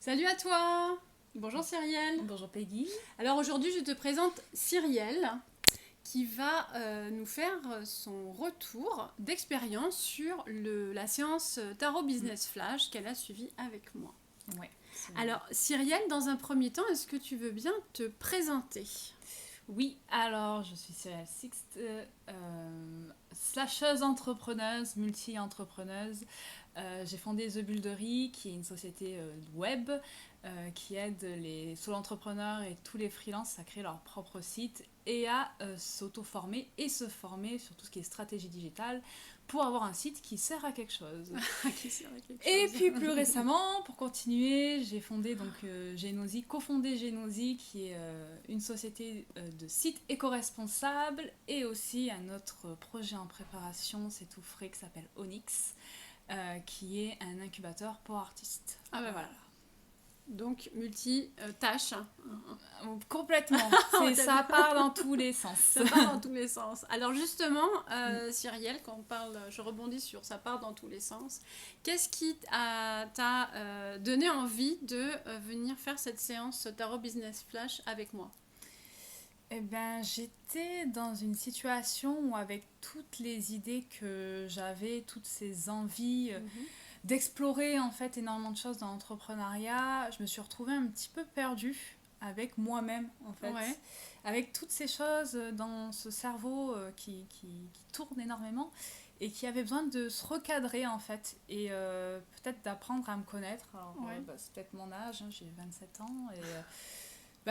Salut à toi! Bonjour Cyrielle. Bonjour Peggy. Alors aujourd'hui je te présente Cyrielle qui va nous faire son retour d'expérience sur la séance Tarot Business Flash qu'elle a suivie avec moi. Ouais. Alors Cyrielle, dans un premier temps, est-ce que tu veux bien te présenter? Oui, alors je suis Cyrielle Sixte, slasheuse entrepreneuse, multi-entrepreneuse. J'ai fondé The Buildery, qui est une société web qui aide les solo-entrepreneurs et tous les freelances à créer leur propre site et à s'auto-former et se former sur tout ce qui est stratégie digitale pour avoir un site qui sert à quelque chose. Et puis plus récemment, pour continuer, j'ai fondé donc Genosi, cofondé Genosi, qui est une société de sites éco-responsables, et aussi un autre projet en préparation, c'est tout frais, qui s'appelle Onyx, qui est un incubateur pour artistes. Ah ben voilà. Donc multi-tâches. Complètement. Ça part dans tous les sens. Ça part dans tous les sens. Alors justement, Cyrielle, quand on parle, je rebondis sur ça part dans tous les sens. Qu'est-ce qui t'a donné envie de venir faire cette séance Tarot Business Flash avec moi? Eh ben, j'étais dans une situation où, avec toutes les idées que j'avais, toutes ces envies d'explorer en fait énormément de choses dans l'entrepreneuriat, je me suis retrouvée un petit peu perdue avec moi-même en fait. Ouais. Avec toutes ces choses dans ce cerveau qui tourne énormément et qui avait besoin de se recadrer en fait, et peut-être d'apprendre à me connaître. Alors, c'est peut-être mon âge, hein, j'ai 27 ans, et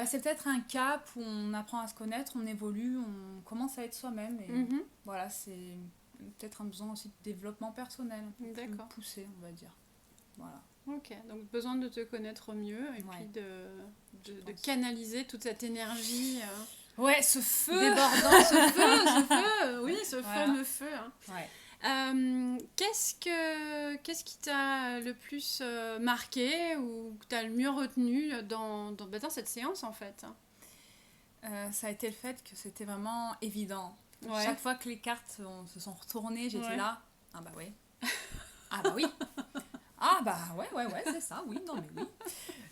c'est peut-être un cap où on apprend à se connaître, on évolue, on commence à être soi-même, et voilà, c'est peut-être un besoin aussi de développement personnel, un peu plus poussé, on va dire. Voilà. Ok, donc besoin de te connaître mieux et puis de canaliser toute cette énergie. Ouais, ce feu débordant, ce feu, oui, ce fameux feu. Hein. Ouais. Qu'est-ce qui t'a le plus marqué ou que t'as le mieux retenu dans cette séance en fait? Ça a été le fait que c'était vraiment évident. Ouais. Chaque fois que les cartes se sont retournées, j'étais là. Ah bah ouais. Ah bah oui. Ah bah ouais, c'est ça, oui, non mais oui.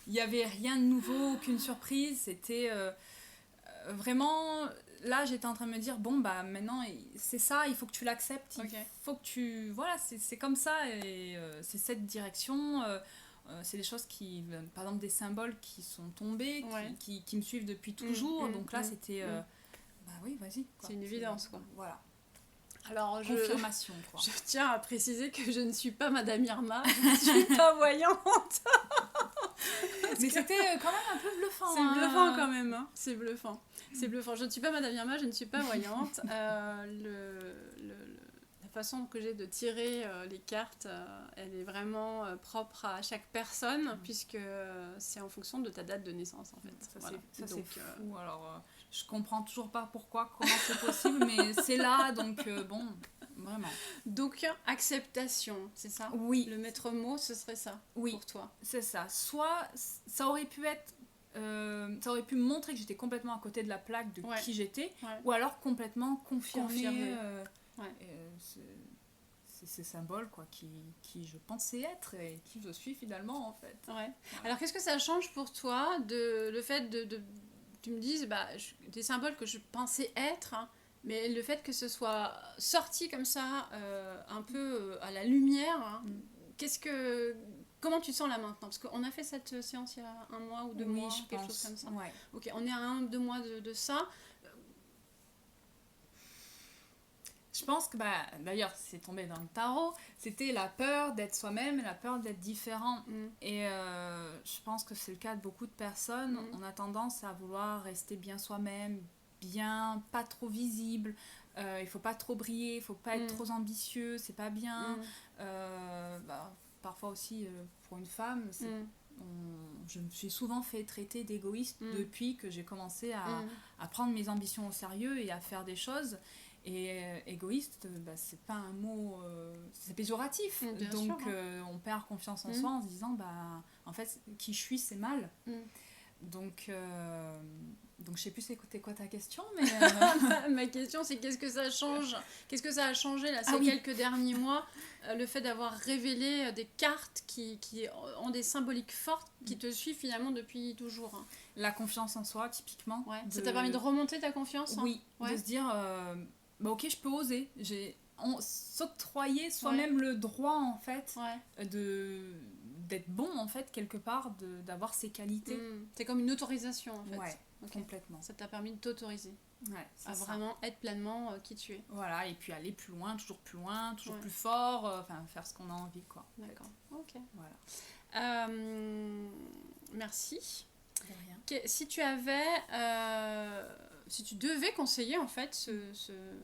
Il n'y avait rien de nouveau, aucune surprise. C'était vraiment... Là, j'étais en train de me dire, bon bah maintenant, c'est ça, il faut que tu l'acceptes. Il faut que tu... Voilà, c'est comme ça, et c'est cette direction. C'est des choses qui... Par exemple, des symboles qui sont tombés, qui me suivent depuis toujours. Donc là, c'était... bah oui, vas-y. Quoi. C'est une évidence, quoi. Voilà. Alors, confirmation, quoi. Je tiens à préciser que je ne suis pas Madame Irma, je ne suis pas voyante. Mais c'était quand même un peu bluffant. C'est bluffant quand même, hein. C'est bluffant. C'est bluffant. Je ne suis pas Madame Irma, je ne suis pas voyante. La façon que j'ai de tirer les cartes, elle est vraiment propre à chaque personne, puisque c'est en fonction de ta date de naissance, en fait. Ça, c'est fou. Alors, je comprends toujours pas pourquoi, comment c'est possible, mais c'est là, donc bon, vraiment. Donc, acceptation, c'est ça? Oui. Le maître mot, ce serait ça, pour toi? C'est ça. Soit, ça aurait pu être... ça aurait pu montrer que j'étais complètement à côté de la plaque de qui j'étais, ou alors complètement confirmer ces symboles quoi, qui je pensais être et qui je suis finalement en fait. Ouais. Alors qu'est-ce que ça change pour toi le fait de tu me dises des symboles que je pensais être, hein, mais le fait que ce soit sorti comme ça un peu à la lumière, hein, comment tu te sens là maintenant? Parce qu'on a fait cette séance il y a 1 mois ou 2 mois, quelque chose comme ça. Ouais. Ok, on est à 1-2 mois de ça. Je pense que, d'ailleurs, c'est tombé dans le tarot, c'était la peur d'être soi-même et la peur d'être différent. Et je pense que c'est le cas de beaucoup de personnes. On a tendance à vouloir rester bien soi-même, bien, pas trop visible. Il faut pas trop briller, il faut pas être trop ambitieux, c'est pas bien. Parfois aussi, pour une femme, je me suis souvent fait traiter d'égoïste depuis que j'ai commencé à prendre mes ambitions au sérieux et à faire des choses. Et égoïste, c'est pas un mot, c'est péjoratif. Donc on perd confiance en soi en se disant, en fait, qui je suis, c'est mal. Donc je sais plus c'était quoi ta question, mais Ma question, c'est qu'est-ce que ça change? Qu'est-ce que ça a changé là, ces oui. quelques derniers mois, le fait d'avoir révélé des cartes qui ont des symboliques fortes qui te suivent finalement depuis toujours, hein. La confiance en soi, typiquement. Ouais. Ça t'a permis de remonter ta confiance, hein? Oui, Ouais. de se dire, ok, je peux oser. S'octroyer soi-même le droit, en fait, Ouais. d'être bon, en fait, quelque part, d'avoir ses qualités. C'est comme une autorisation, en fait. Ouais, okay. Complètement. Ça t'a permis de t'autoriser. Ouais, à vraiment être pleinement qui tu es. Voilà, et puis aller plus loin, toujours plus ouais. plus fort, enfin faire ce qu'on a envie, quoi. D'accord, ok. Voilà. Merci. De rien. Si tu avais, si tu devais conseiller en fait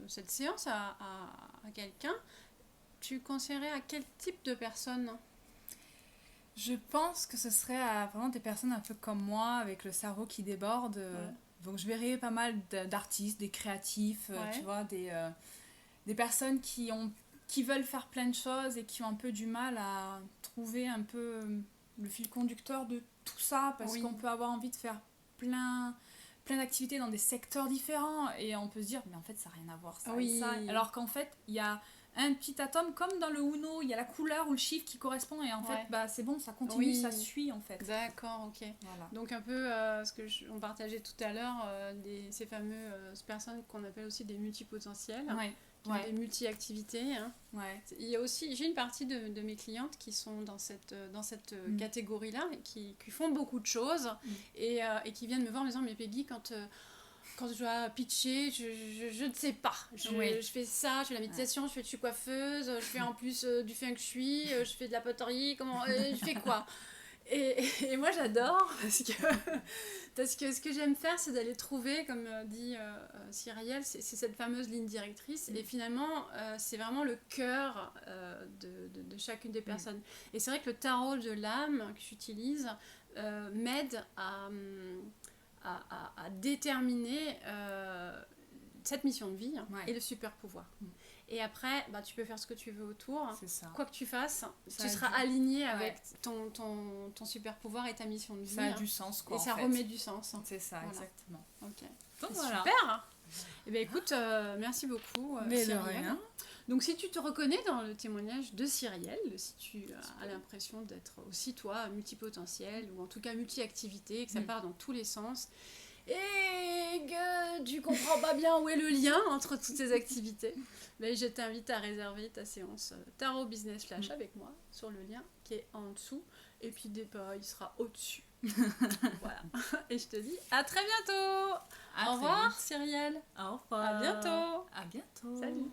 cette séance à quelqu'un, tu conseillerais à quel type de personne? Je pense que ce serait à vraiment des personnes un peu comme moi, avec le cerveau qui déborde. Ouais. Donc je verrais pas mal d'artistes, des créatifs, tu vois, des personnes qui veulent faire plein de choses et qui ont un peu du mal à trouver un peu le fil conducteur de tout ça, parce qu'on peut avoir envie de faire plein d'activités dans des secteurs différents et on peut se dire mais en fait ça n'a rien à voir ça et ça, alors qu'en fait il y a un petit atome comme dans le Uno, il y a la couleur ou le chiffre qui correspond et en fait c'est bon, ça continue, ça suit en fait. D'accord, ok. Voilà. Donc un peu ce que on partageait tout à l'heure, ces fameuses personnes qu'on appelle aussi des multipotentiels, qui ont des multi-activités, hein. Il y a aussi, j'ai une partie de mes clientes qui sont dans cette catégorie-là, qui font beaucoup de choses et qui viennent me voir en me disant mais Peggy, quand je dois pitcher, je ne sais pas. Je fais ça, je fais la méditation, je suis coiffeuse, je fais en plus du feng shui, je fais de la poterie, je fais quoi? Et moi j'adore parce que ce que j'aime faire, c'est d'aller trouver, comme dit Cyrielle, c'est cette fameuse ligne directrice et finalement c'est vraiment le cœur de chacune des personnes. Et c'est vrai que le tarot de l'âme que j'utilise m'aide à déterminer cette mission de vie et le super pouvoir. Et après, tu peux faire ce que tu veux autour. Quoi que tu fasses, tu seras aligné avec ton super pouvoir et ta mission de vie. Ça a du sens, quoi. Et ça remet du sens. C'est ça, exactement. Ok. Donc, voilà. Super. Eh bien, écoute, merci beaucoup, mais Cyrielle. de rien. Donc, si tu te reconnais dans le témoignage de Cyrielle, si tu as l'impression d'être aussi, toi, multipotentiel, ou en tout cas multi-activité, que ça part dans tous les sens, et que tu comprends pas bien où est le lien entre toutes ces activités, ben, je t'invite à réserver ta séance Tarot Business Flash avec moi, sur le lien qui est en dessous, et puis il sera au-dessus. Voilà. Et je te dis à très bientôt. Au revoir, Cyrielle. Au revoir. À bientôt. À bientôt. Salut.